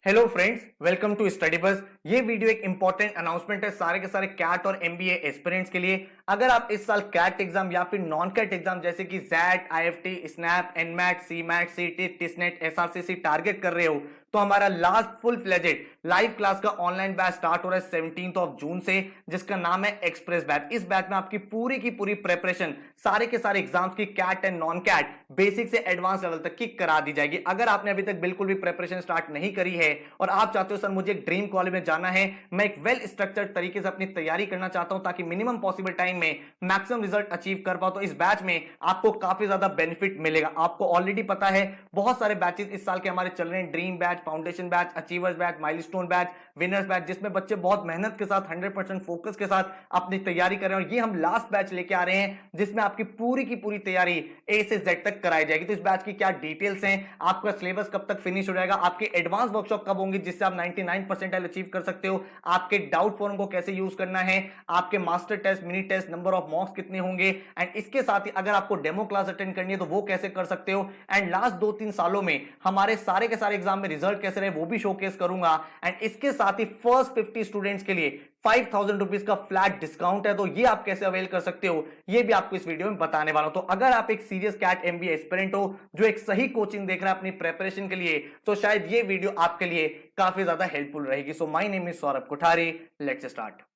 Hello friends, welcome to study bus. ये video एक important announcement है सारे के सारे कैट और एमबीए एस्पिरेंट्स के लिए। अगर आप इस साल कैट एग्जाम या फिर नॉन कैट एग्जाम जैसे कि XAT, IFT, SNAP, NMAT, CMAT, CET, TISSNET, SRCC target कर रहे हो तो हमारा last full fledged live class का ऑनलाइन बैच स्टार्ट हो रहा है 17 जून से, जिसका नाम है एक्सप्रेस बैच। इस बैच में आपकी पूरी की पूरी प्रेपरेशन सारे के सारे एग्जाम्स की CAT and non CAT basic से एडवांस लेवल तक की करा दी जाएगी। अगर आपने अभी तक बिल्कुल भी प्रेपरेशन स्टार्ट नहीं करी है और आप चाहते हो सर मुझे एक ड्रीम कॉलेज में जाना है, मैं एक वेल स्ट्रक्चर्ड तरीके से अपनी तैयारी करना चाहता हूं ताकि मिनिमम पॉसिबल टाइम में मैक्सिमम रिजल्ट अचीव कर पाओ, तो इस बैच में आपको काफी ज्यादा बेनिफिट मिलेगा। आपको ऑलरेडी पता है बहुत सारे बैचेस इस साल के हमारे चल रहे हैं, dream batch, foundation batch, achievers batch, milestone batch, winners batch, जिसमें बच्चे बहुत मेहनत के साथ 100% फोकस के साथ अपनी तैयारी कर रहे हैं। और ये हम लास्ट बैच लेके आ रहे हैं जिसमें आपकी पूरी की पूरी तैयारी ए से जेड तक कराई जाएगी। तो इस बैच की क्या डिटेल्स हैं, आपका सिलेबस कब तक फिनिश हो जाएगा, आपके एडवांस वर्कशॉप कब होंगे जिससे आप 99 परसेंटाइल अचीव कर सकते हो, आपके डाउट फॉर्म को कैसे यूज करना है, आपके master test, mini test, number of mocks कितने होंगे, एंड इसके साथ ही अगर आपको डेमो क्लास अटेंड करनी है तो वो कैसे कर सकते हो, एंड लास्ट 2-3 सालों में हमारे सारे के सारे एग्जाम में रिजल्ट कैसे रहे वो भी शोकेस करूंगा। एंड इसके साथ ही फर्स्ट 50 स्टूडेंट्स के लिए 5000 रुपीज का फ्लैट डिस्काउंट है, तो ये आप कैसे अवेल कर सकते हो ये भी आपको इस वीडियो में बताने वाला हूं। तो अगर आप एक सीरियस कैट एमबीए एस्पिरेंट हो जो एक सही कोचिंग देख रहा है अपनी प्रेपरेशन के लिए, तो शायद ये वीडियो आपके लिए काफी ज्यादा हेल्पफुल रहेगी। So my name is Saurabh Kothari, let's start.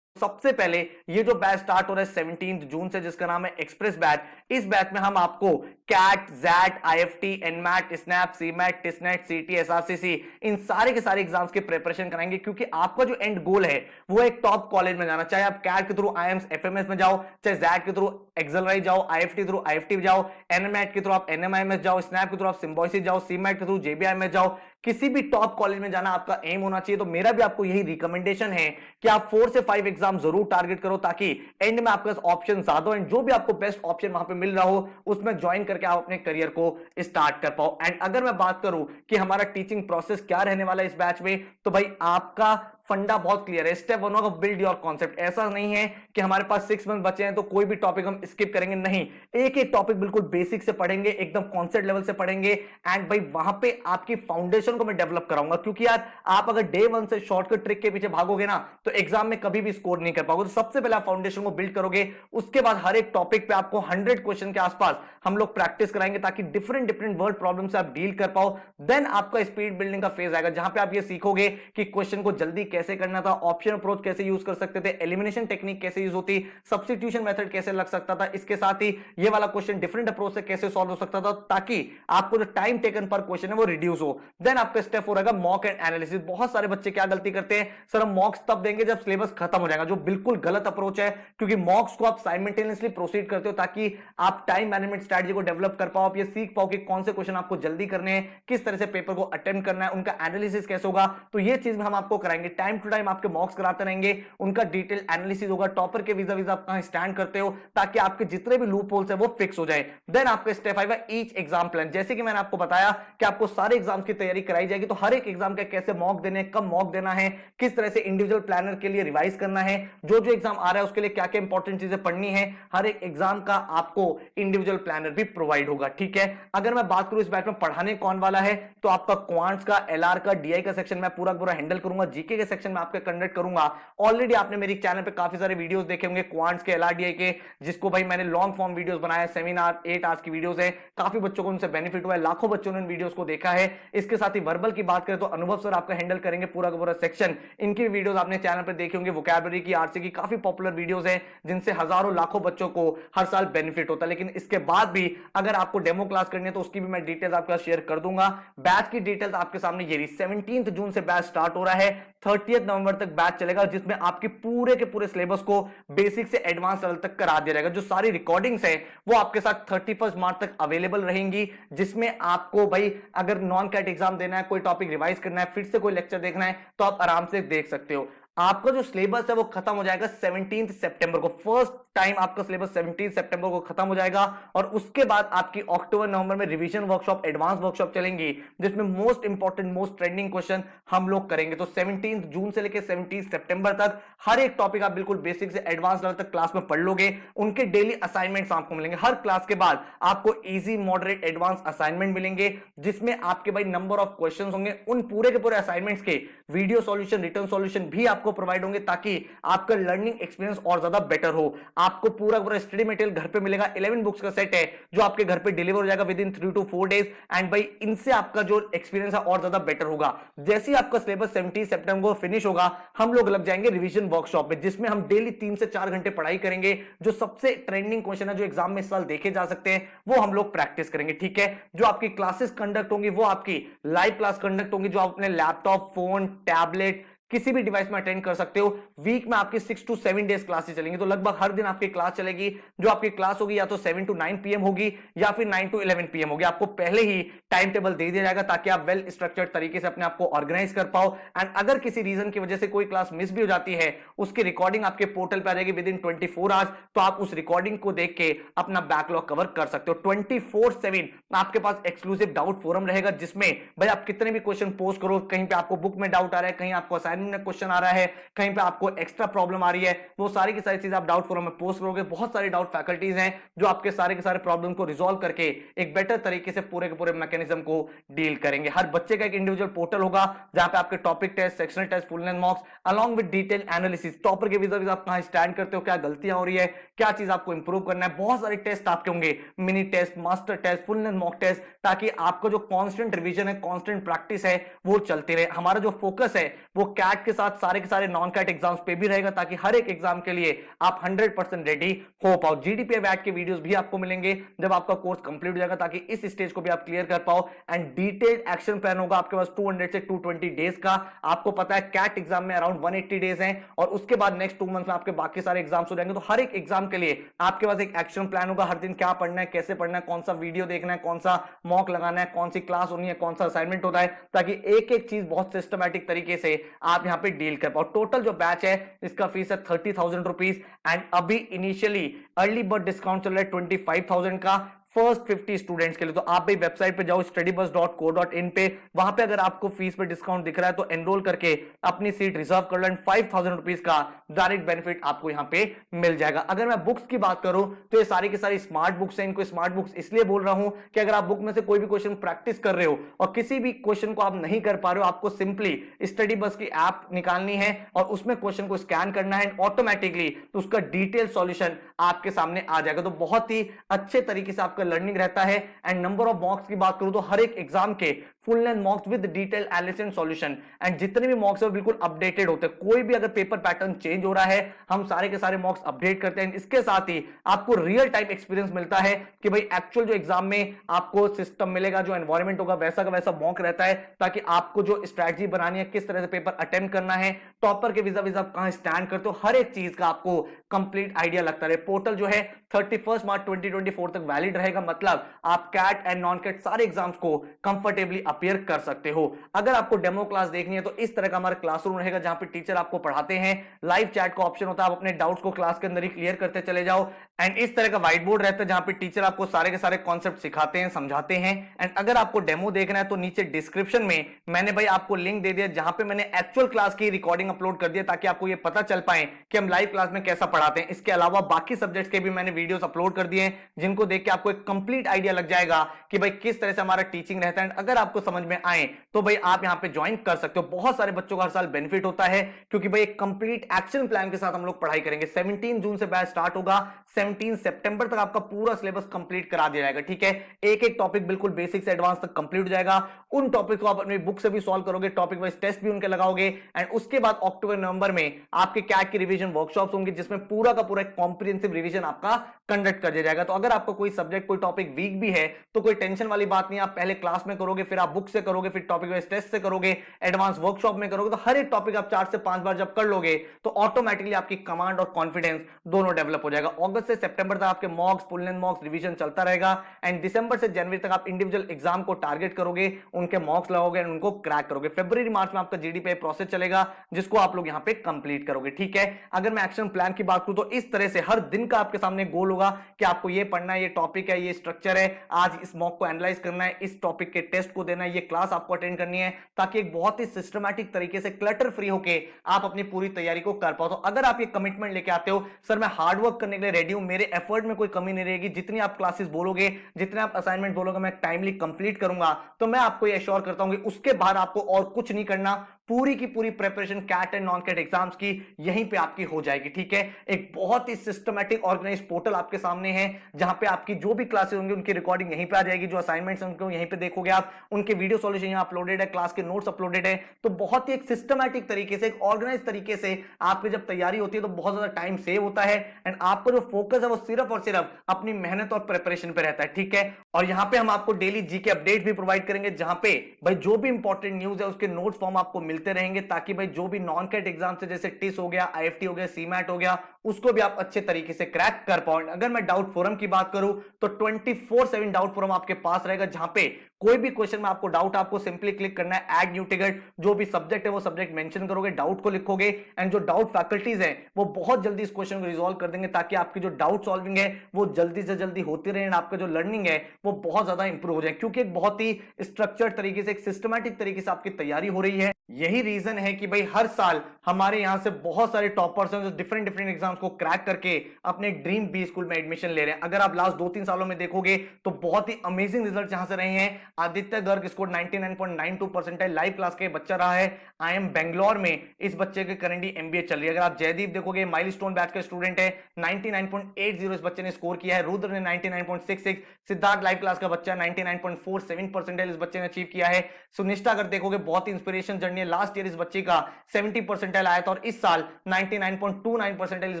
सबसे पहले ये जो बैच स्टार्ट हो रहा है 17 जून से, जिसका नाम है एक्सप्रेस बैच, इस बैच में हम आपको CAT, XAT, IFT, NMAT, SNAP, CMAT, TISSNET, CET, SRCC, इन सारे के सारे एग्जाम्स की प्रिपरेशन कराएंगे, क्योंकि आपका जो एंड गोल है वो एक टॉप कॉलेज में जाना। चाहे आप कैट के थ्रू आईएम्स एफएमएस में जाओ, चाहे जैट के थ्रू एक्सेलराइज जाओ, आईएफटी थ्रू आईएफटी जाओ, एनमैट के थ्रू आप एनएमआईएमएस जाओ, स्नैप के थ्रू आप सिम्बोसिस जाओ, सीमैट के थ्रू जेबीआईएमएस जाओ, किसी भी टॉप कॉलेज में जाना आपका एम होना चाहिए। तो मेरा भी आपको यही रिकमेंडेशन है कि आप 4 से 5 एग्जाम जरूर टारगेट करो ताकि एंड में आपके पास ऑप्शन ज्यादा हो, एंड जो भी आपको बेस्ट ऑप्शन वहां पे मिल रहा हो उसमें ज्वाइन करके आप अपने करियर को स्टार्ट कर पाओ। एंड अगर मैं बात करूं कि हमारा टीचिंग प्रोसेस क्या रहने वाला है इस बैच में, तो भाई आपका फंडा बहुत क्लियर है। स्टेप 1 होगा बिल्ड योर कॉन्सेप्ट। ऐसा नहीं है कि हमारे पास 6 मंथ बचे हैं तो कोई भी टॉपिक हम स्किप करेंगे, नहीं, एक एक टॉपिक बिल्कुल बेसिक से पढ़ेंगे, एकदम कॉन्सेप्ट लेवल से पढ़ेंगे। एंड भाई वहां पे आपकी फाउंडेशन को मैं डेवलप कराऊंगा, क्योंकि यार आप अगर डे 1 से शॉर्टकट ट्रिक के पीछे भागोगे ना तो एग्जाम में कभी भी स्कोर नहीं कर पाओगे। तो सबसे पहले आप फाउंडेशन को बिल्ड करोगे, उसके बाद हर एक टॉपिक पे आपको 100 क्वेश्चन के आसपास हम लोग प्रैक्टिस कराएंगे ताकि डिफरेंट डिफरेंट वर्ड प्रॉब्लम से आप डील कर पाओ। देन आपका स्पीड बिल्डिंग का फेज आएगा जहां पे आप ये सीखोगे कि क्वेश्चन को जल्दी कैसे करना था, ऑप्शन अप्रोच कैसे यूज कर सकते थे, एलिमिनेशन टेक्निक कैसे यूज होती, सब्स्टिट्यूशन मेथड कैसे लग सकता था, इसके साथ ही ये वाला क्वेश्चन डिफरेंट अप्रोच से कैसे सॉल्व हो सकता था, ताकि आपको जो टाइम टेकन पर क्वेश्चन है वो रिड्यूस हो। देन आपका स्टेप 4 रहेगा मॉक एंड एनालिसिस। बहुत सारे बच्चे क्या गलती करते हैं, सर हम मॉक्स तब देंगे जब सिलेबस खत्म हो जाएगा, जो बिल्कुल गलत अप्रोच है, क्योंकि मॉक्स को आप साइमल्टेनियसली प्रोसीड करते हो ताकि आप टाइम मैनेजमेंट स्ट्रेटजी को डेवलप कर पाओ, आप ये सीख पाओ कि कौन से क्वेश्चन आपको जल्दी करने हैं, किस तरह से पेपर को अटेम्प्ट करना है, उनका एनालिसिस कैसे होगा। तो ये चीज हम आपको कराएंगे, टाइम टू टाइम आपके मॉक्स कराते रहेंगे, उनका डिटेल एनालिसिस होगा, टॉपर के वीजा वीजा आप कहां स्टैंड करते हो, ताकि आपके जितने भी लूप होल्स है वो फिक्स हो जाए। देन आपका स्टेप 5 है ईच एग्जाम प्लान। जैसे कि मैंने आपको बताया कि आपको सारे एग्जाम्स की तैयारी कराई जाएगी, तो हर एक एग्जाम के कैसे मॉक देने, कब मॉक देना है, किस तरह से इंडिविजुअल प्लानर के लिए रिवाइज करना है, जो जो एग्जाम आ रहा है उसके लिए क्या क्या इंपॉर्टेंट चीजें पढ़नी है, हर एक एग्जाम का आपको इंडिविजुअल प्लानर भी प्रोवाइड होगा। ठीक है, अगर मैं बात करूं इस बैच में पढ़ाने कौन वाला है, तो आपका क्वांट्स का, एलआर का, डीआई का सेक्शन मैं पूरा पूरा हैंडल करूंगा, जीके के सेक्शन में आपके कंडक्ट करूंगा। ऑलरेडी आपने मेरे चैनल पे काफी सारे वीडियोस देखे होंगे क्वांट्स के, एलआरडीआई के, जिसको भाई मैंने लॉन्ग फॉर्म वीडियोस बनाया, सेमिनार 8 आवर्स की वीडियोस है, काफी बच्चों को उनसे बेनिफिट हुआ है, लाखों बच्चों ने इन वीडियोस को देखा है। इसके साथ ही वर्बल की बात करें तो अनुभव सर आपका हैंडल करेंगे पूरा का पूरा सेक्शन, इनकी वीडियोस आपने चैनल पर देखे होंगे, वोकैबुलरी की, आरसी की, काफी पॉपुलर वीडियोस हैं जिनसे हजारों लाखों बच्चों को हर साल बेनिफिट होता है। लेकिन इसके बाद भी अगर आपको डेमो क्लास करनी है तो उसकी भी मैं डिटेल्स आपके साथ शेयर कर दूंगा। बैच की डिटेल्स आपके सामने ये रही, 17 जून से बैच स्टार्ट हो रहा है, 30 नवंबर तक बैच चलेगा, जिसमें आपके पूरे के पूरे सिलेबस को बेसिक से एडवांस लेवल तक करा दिया जाएगा। जो सारी रिकॉर्डिंग्स है वो आपके साथ 31 मार्च तक अवेलेबल रहेंगी, जिसमें आपको भाई अगर नॉन कैट एग्जाम देना है, कोई टॉपिक रिवाइज करना है, फिर से कोई लेक्चर देखना है, तो आप आराम से देख सकते हो। आपका जो सिलेबस है वो खत्म हो जाएगा 17 सितंबर को। फर्स्ट टाइम आपका सिलेबस 17 सितंबर को खत्म हो जाएगा और उसके बाद आपकी अक्टूबर नवंबर में रिवीजन वर्कशॉप, एडवांस वर्कशॉप चलेंगी, जिसमें most important, most trending question हम लोग करेंगे। तो 17 जून से लेकर 17 सितंबर तक हर एक टॉपिक आप बिल्कुल बेसिक से एडवांस लेवल तक क्लास में पढ़ लोगे। उनके डेली असाइनमेंट्स आपको मिलेंगे। हर क्लास के बाद आपको इजी, मॉडरेट, एडवांस असाइनमेंट मिलेंगे, जिसमें आपके भाई नंबर ऑफ क्वेश्चंस होंगे। उन पूरे के पूरे असाइनमेंट्स के वीडियो सॉल्यूशन, रिटर्न सॉल्यूशन भी आपको प्रोवाइड होंगे, ताकि आपका लर्निंग एक्सपीरियंस और ज्यादा बेटर हो। आपको पूरा पूरा स्टडी मटेरियल घर पे मिलेगा। 11 बुक्स का सेट है जो आपके घर पे डिलीवर हो जाएगा with in 3 to 4 days. And भाई इनसे आपका जो एक्सपीरियंस है और ज्यादा बेटर होगा। जैसे ही आपका सिलेबस 17 सितंबर को फिनिश होगा, हम लोग लग जाएंगे रिवीजन वर्कशॉप में, जिसमें हम डेली 3 से 4 घंटे पढ़ाई करेंगे। जो सबसे ट्रेंडिंग क्वेश्चन है जो एग्जाम में इस साल देखे जा सकते हैं, वो हम लोग प्रैक्टिस करेंगे। ठीक है, जो आपकी क्लासेस कंडक्ट होंगी वो आपकी लाइव क्लास कंडक्ट होंगी, जो आप अपने लैपटॉप, फोन, टैबलेट, किसी भी डिवाइस में अटेंड कर सकते हो। वीक में आपकी 6 to 7 डेज क्लासेस चलेंगी, तो लगभग हर दिन आपकी क्लास चलेगी। जो आपकी क्लास होगी या तो 7 to 9 PM होगी या फिर 9 to 11 PM होगी। आपको पहले ही टाइम टेबल दे दिया जाएगा ताकि आप वेल स्ट्रक्चर्ड तरीके से अपने आप को ऑर्गेनाइज कर पाओ। एंड अगर किसी रीजन की वजह से कोई क्लास मिस भी हो जाती है, उसकी रिकॉर्डिंग आपके पोर्टल पर आ जाएगी विद इन 24 आवर्स। तो आप उस रिकॉर्डिंग को देख के अपना बैकलॉग कवर कर सकते हो। 24/7 आपके पास एक्सक्लूसिव डाउट फोरम रहेगा, जिसमें भाई आप कितने भी क्वेश्चन पोस्ट करो, कहीं पे आपको बुक में डाउट आ रहा है, कहीं आपको असाइनमेंट में क्वेश्चन आ रहा है, कहीं पे आपको एक्स्ट्रा प्रॉब्लम आ रही है, वो सारी की सारी चीज आप डाउट फोरम में पोस्ट करोगे। बहुत सारी डाउट फैकल्टीज हैं जो आपके सारे के सारे प्रॉब्लम को रिजॉल्व करके एक बेटर तरीके से पूरे के पूरे मैकेनिज्म को डील करेंगे। हर बच्चे का एक इंडिविजुअल पोर्टल होगा जहां पे आपके topic test, sectional test, full length mocks along with detail analysis, topper के vis-a-vis आप कहां स्टैंड करते हो, क्या गलतियां हो रही है, क्या चीज आपको इंप्रूव करना है। बहुत सारे टेस्ट आपके होंगे, mini test, master test, full length mock test, ताकि आपका जो कांस्टेंट रिवीजन है, कांस्टेंट प्रैक्टिस है, वो चलती रहे। हमारा जो फोकस है वो कैट के साथ सारे के सारे नॉन कैट एग्जाम्स पे भी रहेगा, ताकि हर एक एग्जाम के लिए आप 100% रेडी हो पाओ। जीडीपीए वैट के वीडियोस भी आपको मिलेंगे जब आपका कोर्स कंप्लीट हो जाएगा, ताकि इस स्टेज को भी आप क्लियर कर पाओ। एंड डिटेल्ड एक्शन प्लान होगा आपके पास 200 से 220 डेज का। आपको पता है कैट एग्जाम में अराउंड 180 डेज हैं, और उसके बाद नेक्स्ट 2 मंथ्स में आपके बाकी सारे एग्जाम्स हो जाएंगे। तो हर एक एग्जाम के लिए आपके पास एक एक्शन प्लान होगा। हर दिन क्या पढ़ना है, कैसे पढ़ना है, कौन सा वीडियो देखना है, कौन सा मॉक लगाना है, कौन सी क्लास होनी है, कौन सा असाइनमेंट होता है, ताकि एक एक चीज बहुत सिस्टमैटिक तरीके से आप यहां पे डील कर पाओ। टोटल जो बैच है इसका फीस है 30,000 रुपीज। एंड अभी इनिशियली अर्ली बर्ड डिस्काउंट चल रहा है 25,000 का फर्स्ट 50 स्टूडेंट्स के लिए। तो आप भी वेबसाइट पे जाओ studybus.co.in पे, वहां पे अगर आपको फीस पे डिस्काउंट दिख रहा है तो एनरोल करके अपनी सीट रिजर्व कर लो। एंड 5,000 रुपीज का डायरेक्ट बेनिफिट आपको यहां पे मिल जाएगा। अगर मैं बुक्स की बात करूं तो ये सारी की सारी स्मार्ट बुक्स हैं। इनको स्मार्ट बुक्स इसलिए बोल रहा हूं कि अगर आप बुक में से कोई भी क्वेश्चन प्रैक्टिस कर रहे हो और किसी भी क्वेश्चन को आप नहीं कर पा रहे हो, आपको सिंपली स्टडी बस की ऐप निकालनी है और उसमें क्वेश्चन को स्कैन करना है, ऑटोमेटिकली तो उसका डिटेल सॉल्यूशन आपके सामने आ जाएगा। तो बहुत ही अच्छे तरीके से आपका लर्निंग रहता है। एंड नंबर ऑफ मॉक्स की बात करूं तो हर एक एग्जाम के full length मॉक्स with detail analysis and solution, and जितने भी मॉक्स है बिल्कुल अपडेटेड होते हैं। कोई भी अगर पेपर पैटर्न चेंज हो रहा है, हम सारे के सारे मॉक्स अपडेट करते हैं। इसके साथ ही आपको रियल टाइम एक्सपीरियंस मिलता है कि भाई एक्चुअल जो एग्जाम में आपको सिस्टम मिलेगा, जो एनवायरमेंट होगा वैसा का वैसा मॉक रहता है, ताकि आपको जो स्ट्रैटेजी बनानी है, किस तरह से पेपर अटेम्प्ट करना है, टॉपर के vis-a-vis आप कहां स्टैंड करते हो, हर एक चीज का आपको कंप्लीट आइडिया लगता रहे। पोर्टल जो है 31 मार्च 2024 तक वैलिड रहेगा, मतलब आप कैट एंड नॉन कैट सारे एग्जाम्स को कंफर्टेबली अपीयर कर सकते हो। अगर आपको डेमो क्लास देखनी है तो इस तरह का हमारा क्लासरूम रहेगा, जहां पे टीचर आपको पढ़ाते हैं। लाइव चैट का ऑप्शन होता है, आप अपने डाउट्स को क्लास के अंदर ही क्लियर करते चले जाओ। एंड इस तरह का व्हाइट बोर्ड रहता है जहां पे टीचर आपको सारे के सारे कॉन्सेप्ट सिखाते हैं, समझाते हैं। एंड अगर आपको डेमो देखना है तो नीचे डिस्क्रिप्शन में मैंने भाई आपको लिंक दे दिया, जहां पे मैंने एक्चुअल क्लास की रिकॉर्डिंग अपलोड कर दिया, ताकि आपको ये पता चल पाए कि हम लाइव क्लास में कैसा पढ़ाते हैं। इसके अलावा बाकी सब्जेक्ट्स के भी मैंने वीडियोस अपलोड कर दिए हैं, जिनको देख के आपको एक कंप्लीट आइडिया लग जाएगा कि भाई किस तरह से हमारा टीचिंग रहता है। अगर आपको समझ में आए तो भाई आप यहां पे ज्वाइन कर सकते हो। बहुत सारे बच्चों को हर साल बेनिफिट होता है, क्योंकि भाई एक कंप्लीट एक्शन प्लान के साथ हम लोग पढ़ाई करेंगे। 17 जून से बैच स्टार्ट होगा, 17 सितंबर तक आपका पूरा सिलेबस कंप्लीट करा दिया जाएगा। ठीक है, एक एक टॉपिक बिल्कुल बेसिक से एडवांस तक कंप्लीट हो जाएगा। उन टॉपिक को आप अपनी बुक से भी सॉल्व करोगे, टॉपिक वाइज टेस्ट भी उनके लगाओगे। एंड उसके बाद अक्टूबर नवंबर में आपके कैट की रिवीजन वर्कशॉप्स होंगे, जिसमें पूरा का पूरा एक कॉम्प्रिहेंसिव रिवीजन आपका कंडक्ट कर दिया जाएगा। तो अगर आपको कोई सब्जेक्ट कोई टॉपिक वीक भी है तो कोई टेंशन वाली बात नहीं, आप पहले क्लास में करोगे, फिर आप बुक से करोगे, फिर टॉपिक वाइज टेस्ट से करोगे, एडवांस वर्कशॉप में करोगे, तो हर एक टॉपिक आप 4 से 5 बार जब कर लोगे तो ऑटोमेटिकली आपकी कमांड और कॉन्फिडेंस दोनों डेवलप हो जाएगा। अगस्त से सितंबर तक आपके मॉक्स, फुल लेंथ मॉक्स रिवीजन चलता रहेगा एंड दिसंबर से जनवरी तक आप इंडिविजुअल एग्जाम को टारगेट करोगे, उनके मॉक्स लगाओगे एंड उनको क्रैक करोगे। फरवरी मार्च में आपका जीडीपीआई प्रोसेस चलेगा जिसको आप लोग यहां पे कंप्लीट करोगे। ठीक है, अगर मैं एक्शन प्लान की बात करूं तो इस तरह से हर दिन का आपके सामने गोल होगा कि आपको ये पढ़ना है, ये टॉपिक है, ये स्ट्रक्चर है, आज इस मॉक को एनालाइज करना है, इस टॉपिक के टेस्ट को देना है, ये क्लास आपको अटेंड करनी है, ताकि एक बहुत ही सिस्टमैटिक तरीके से क्लटर फ्री होके आप अपनी पूरी तैयारी को कर पाओ। तो अगर आप ये कमिटमेंट लेके आते हो सर मैं हार्ड वर्क करने के लिए रेडी हूं, मेरे एफर्ट में कोई कमी नहीं रहेगी, जितनी आप क्लासेस बोलोगे, जितने आप असाइनमेंट बोलोगे मैं टाइमली कंप्लीट करूंगा, तो मैं आपको ये एश्योर करता हूं कि उसके बाद आपको और कुछ नहीं करना, पूरी की पूरी preparation CAT and non CAT exams की यहीं पे आपकी हो जाएगी। ठीक है, एक बहुत ही सिस्टमैटिक ऑर्गेनाइज पोर्टल आपके सामने है जहां पे आपकी जो भी क्लासेस होंगी उनकी रिकॉर्डिंग यहीं पे आ जाएगी, जो असाइनमेंट्स उनको यहीं पे देखोगे आप, उनके वीडियो सॉल्यूशन यहां अपलोडेड है, क्लास के नोट्स अपलोडेड है। तो बहुत ही एक सिस्टमैटिक तरीके से, एक ऑर्गेनाइज तरीके से आपकी जब तैयारी होती है तो बहुत ज्यादा टाइम सेव होता है एंड आपका जो फोकस है वो सिर्फ और सिर्फ अपनी मेहनत और प्रिपरेशन पे रहता है। ठीक है, और यहां पे हम आपको डेली जीके अपडेट भी प्रोवाइड करेंगे जहां पे भाई जो भी इंपॉर्टेंट न्यूज है उसके नोट्स फॉर्म आपको मिलते रहेंगे, ताकि भाई जो भी नॉन कैट एग्जाम से जैसे टिस हो गया, आईएफटी हो गया, सीमैट हो गया, उसको भी आप अच्छे तरीके से क्रैक कर पाओ। अगर मैं डाउट फोरम की बात करूं तो 24/7 डाउट फोरम आपके पास रहेगा, जहां पे कोई भी क्वेश्चन में आपको डाउट, आपको सिंपली क्लिक करना है ऐड न्यू टिकट, जो भी सब्जेक्ट है वो सब्जेक्ट मेंशन करोगे, डाउट को लिखोगे एंड जो डाउट फैकल्टीज है वो बहुत जल्दी इस क्वेश्चन को रिजॉल्व कर देंगे, ताकि आपकी जो डाउट सॉल्विंग है वो जल्दी से जल्दी होती रहे, आपका जो लर्निंग है वो बहुत ज्यादा इंप्रूव हो जाए, क्योंकि एक बहुत ही स्ट्रक्चर्ड तरीके से, एक सिस्टमैटिक तरीके से आपकी तैयारी हो रही है। यही रीजन है कि भाई हर साल हमारे यहां से बहुत सारे टॉपर्स हैं जो डिफरेंट डिफरेंट एग्जाम्स को क्रैक करके अपने ड्रीम बी स्कूल में एडमिशन ले रहे हैं। अगर आप लास्ट 2-3 सालों में देखोगे तो बहुत ही अमेजिंग रिजल्ट यहां से रहे हैं। Aditya Garg score 99.92 percentile, live class का बच्चा रहा है। IIM बेंगलोर में इस बच्चे के करंटली एमबीए चल रही है। अगर आप जयदीप देखोगे माइलस्टोन बैच का स्टूडेंट है, 99.80 इस बच्चे ने स्कोर किया है। रुद्र ने 99.66, सिद्धार्थ लाइव क्लास का बच्चा 99.47 परसेंटाइल इस बच्चे ने अचीव किया है। सुनिष्ठा अगर देखोगे बहुत ही इंस्पिरेशन जर्नी है, लास्ट ईयर इस बच्चे का 70 परसेंटाइल आया था और इस साल 99.29 परसेंटाइल इस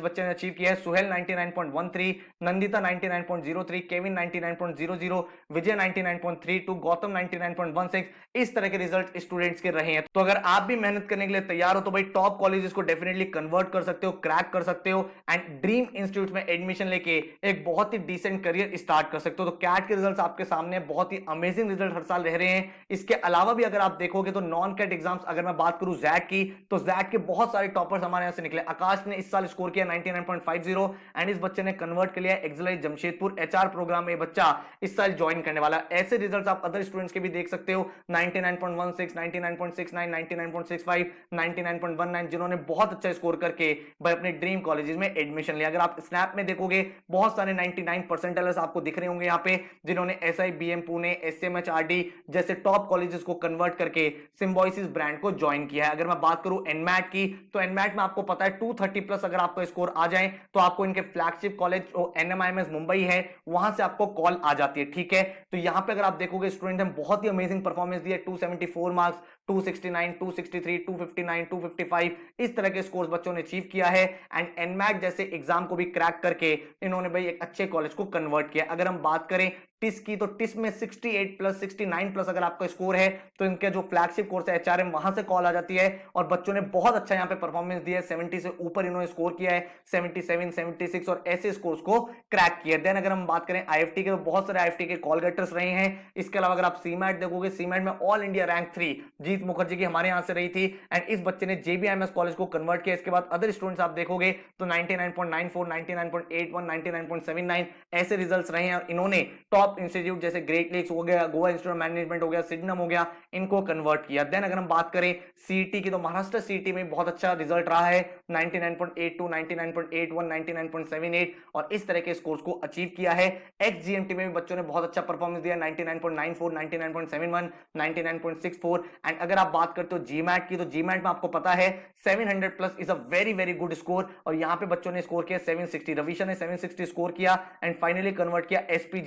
बच्चे ने अचीव किया है। सुहेल 99.13, नंदिता 99.03, केविन 99.00, विजय 99.32, गौतम 99.16, इस तरह के रिजल्ट स्टूडेंट्स के रहे हैं। तो अगर आप भी मेहनत करने के लिए तैयार हो तो भाई टॉप कॉलेजेस को डेफिनेटली कन्वर्ट कर सकते हो, क्रैक कर सकते हो एंड ड्रीम इंस्टीट्यूट में एडमिशन लेके एक बहुत ही डिसेंट करियर स्टार्ट कर सकते हो। तो कैट के रिजल्ट्स आपके सामने, बहुत ही अमेजिंग रिजल्ट हर साल रह रहे हैं। इसके अलावा भी अगर आप देखोगे तो नॉन कैट एग्जाम्स, अगर मैं बात करूं जैट की, तो जैट के बहुत सारे टॉपर्स हमारे यहां से निकले। आकाश ने इस साल स्कोर किया 99.50 एंड इस बच्चे ने कन्वर्ट कर लिया एक्सलाइट जमशेदपुर एचआर प्रोग्राम में बच्चा इस साल ज्वाइन करने वाला। ऐसे रिजल्ट्स आप अदर स्टूडेंट्स के भी देख सकते हो, 99.16, 99.69, 99.65, 99.19, जिन्होंने बहुत अच्छा स्कोर करके भाई अपने ड्रीम कॉलेजेस में एडमिशन लिया। अगर आप स्नैप में देखोगे बहुत सारे 99 परसेंटाइलर्स आपको दिख रहे होंगे यहाँ पे, जिन्होंने SIBM पुणे, SMHRD जैसे टॉप कॉलेजेस को कन्वर्ट करके सिम्बोसिस ब्रांड को ज्वाइन किया है। अगर मैं बात करूं एनमैट की, तो एनमैट में आपको पता है 230 प्लस अगर आपका स्कोर आ जाए तो आपको इनके फ्लैगशिप कॉलेज NMIMS मुंबई है, वहां से आपको कॉल आ जाती है। ठीक है, तो यहां पे अगर आप देखोगे स्टूडेंट ने बहुत ही अमेजिंग परफॉर्मेंस दी है, 274 मार्क्स, 269, 263, 259, 255, इस तरह के स्कोर्स बच्चों ने अचीव किया है एंड एनमैट जैसे एग्जाम को भी क्रैक करके इन्होंने भाई एक अच्छे कॉलेज को कन्वर्ट किया। अगर हम बात करें टिस की, तो टिस में 68 प्लस 69 प्लस अगर आपका स्कोर है तो इनका जो फ्लैगशिप कोर्स है HRM, वहां से कॉल आ जाती है और बच्चों ने बहुत अच्छा यहां पे परफॉर्मेंस दिया है। 70 से ऊपर इन्होंने स्कोर किया है, 77, 76 और ऐसे स्कोर्स को क्रैक किया। देन अगर हम बात करें IFT के, तो बहुत सारे IFT के कॉल गेटर्स रहे हैं। इसके अलावा अगर आप सीमैट देखोगे, सीमैट में ऑल इंडिया रैंक 3 जीत मुखर्जी की हमारे यहां से रही थी एंड इस बच्चे ने JBIMS कॉलेज को कन्वर्ट किया। इसके बाद अदर स्टूडेंट्स आप देखोगे तो 99.94, 99.81, 99.79 ऐसे रिजल्ट्स रहे हैं और इन्होंने टॉप इंस्टीट्यूट जैसे ग्रेट लेक्स हो गया, गोवा इंस्टीट्यूट ऑफ मैनेजमेंट हो गया, सिडनम हो गया, इनको कन्वर्ट किया। देन अगर हम बात करें CET की, तो महाराष्ट्र CET में बहुत अच्छा रिजल्ट रहा है, 99.82, 99.81, 99.78 और इस तरह के स्कोर्स को अचीव किया है। XGMT में भी बच्चों ने बहुत अच्छा परफॉर्मेंस दिया, 99.94, 99.71, 99.64 एंड अगर आप बात करते हो GMAT की, तो GMAT में आपको पता है 700 plus is a very very good score और यहां पे बच्चों ने स्कोर किया 760। रविशा ने 760 स्कोर किया एंड फाइनली कन्वर्ट किया SP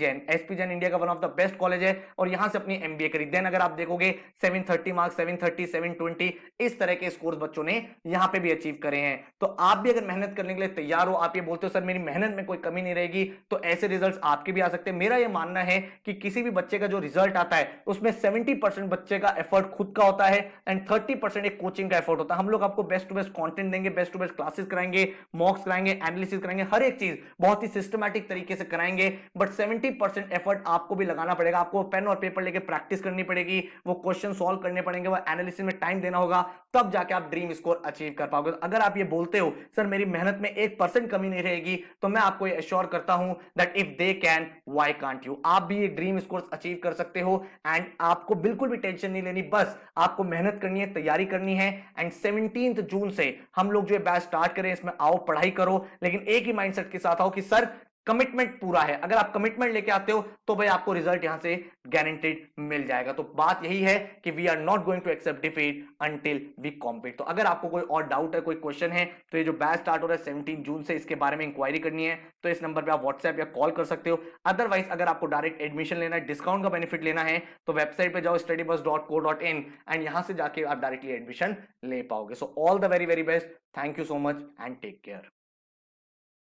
एसपी जैन इंडिया का one of the best college है और यहां से अपनी एमबीए करी। देन अगर आप देखोगे 730 मार्क्स, 730, 720 इस तरह के स्कोर्स बच्चों ने यहां पे भी अचीव करे हैं। तो आप भी अगर मेहनत करने के लिए तैयार हो, आप ये बोलते हो सर मेरी मेहनत में कोई कमी नहीं रहेगी, तो ऐसे रिजल्ट्स आपके भी आ सकते हैं। मेरा ये मानना है कि किसी भी बच्चे का जो रिजल्ट आता है उसमें 70% बच्चे का एफर्ट खुद का होता है एंड 30% एक कोचिंग का एफर्ट होता है। हम लोग आपको बेस्ट टू बेस्ट कंटेंट देंगे, बेस्ट टू बेस्ट क्लासेस कराएंगे, मॉक्स कराएंगे, एनालिसिस कराएंगे, हर एक चीज बहुत ही सिस्टमैटिक तरीके से कराएंगे। बट 70% एफर्ट आपको भी लगाना पड़ेगा, आपको पेन और पेपर लेके प्रैक्टिस करनी पड़ेगी, वो क्वेश्चन सॉल्व करने पड़ेंगे, वो एनालिसिस में टाइम देना होगा, तब जाके आप ड्रीम स्कोर अचीव कर पाओगे। अगर आप ये बोलते हो सर मेरी मेहनत में 1% कमी नहीं रहेगी, तो मैं आपको ये एश्योर करता हूं that if they can why can't you. आप भी ये ड्रीम स्कोर अचीव कर सकते हो एंड आपको बिल्कुल भी टेंशन नहीं लेनी, बस आपको मेहनत करनी है, तैयारी करनी है। एंड 17 जून से हम लोग जो है बैच स्टार्ट करें, इसमें आओ पढ़ाई करो, लेकिन एक ही माइंडसेट के साथ आओ कि सर कमिटमेंट पूरा है। अगर आप कमिटमेंट लेके आते हो तो भाई आपको रिजल्ट यहां से गारंटेड मिल जाएगा। तो बात यही है कि we are not going to accept defeat until we compete. तो अगर आपको कोई और डाउट है, कोई क्वेश्चन है, तो ये जो बैच स्टार्ट हो रहा है 17 जून से, इसके बारे में इंक्वायरी करनी है तो इस नंबर पे आप व्हाट्सएप या कॉल कर सकते हो। अदरवाइज अगर आपको डायरेक्ट एडमिशन लेना है, डिस्काउंट का बेनिफिट लेना है, तो वेबसाइट पे जाओ studybus.co.in एंड यहां से जाके आप डायरेक्टली एडमिशन ले पाओगे। So all the very very best, thank you so much and take care.